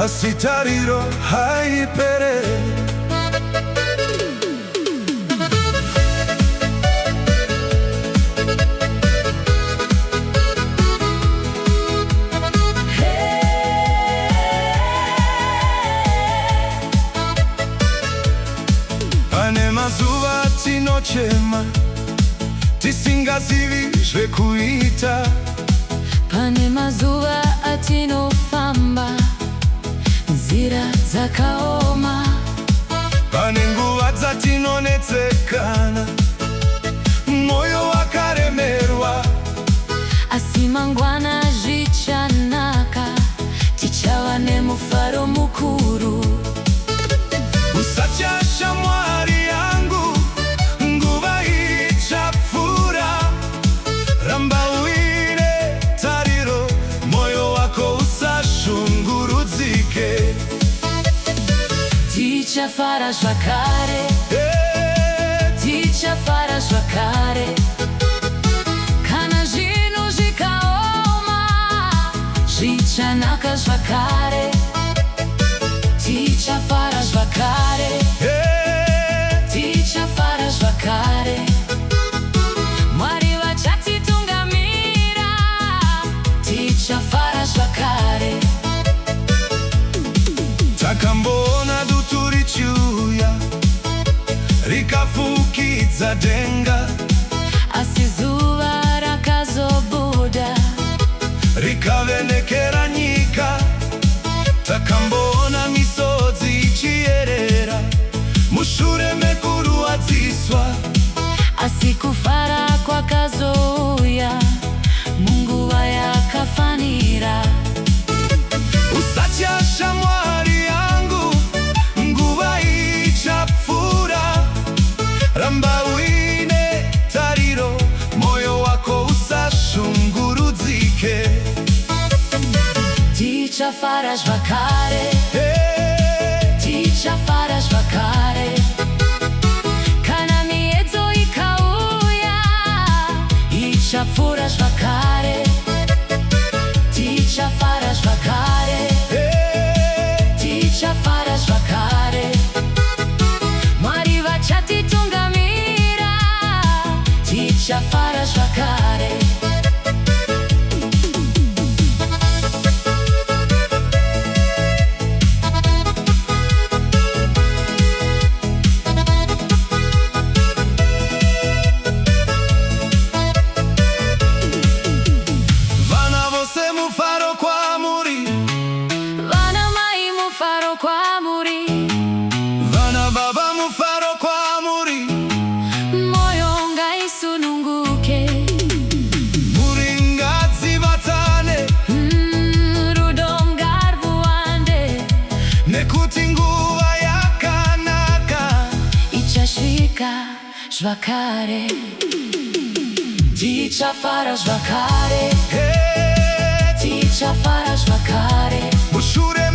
asitariro haipere. Pane mazuva tinochema, tisingazivizve kuita. Pane mazuva atinofamba, nzira dzakaoma. Pane nguva dzatinonetsekana, moyo wakaremerwa. Asi mangwana zvichanaka, tichava nemufaro mukuru. Usatya shamwari yangu, nguva ichapfuura. Ramba uine tariro, moyo wako usashungurudzike. Tichafara zvakare, tichafara zvakare. Kana zvinhu zvikaoma, zvichanaka zvakare. Tichafara zvakare, tichafara zvakare. Mwari vachatitungamira, tichafara zvakare. Takamboona dutu richiuya, rikafukidza denga. Asi zuva rakazobuda, rikavenekera nyika. Takamboona misodzi ichiyerera, mushure mekuruwadziswa. asi kufara kwakazouya munguva yakafanira. Usatya shamwari yangu, nguva ichapfuura. Ramba uine tariro, moyo wako usashungurudzike. Tichafara zvakare, tichafara zvakare. Kana miedzo ikauya, ichapfuura zvakare. Tichafara zvakare, tichafara zvakare. Mwari vachatitungamira, tichafara zvakare. Vana baba mufaro kwamuri, Moyo ngaisununguke, muri ngadzivatane. rudo ngarwuwande, Nekuti nguva yakanaka ichasvika zvakare. Tichafara zvakare, tichafara zvakare. mushure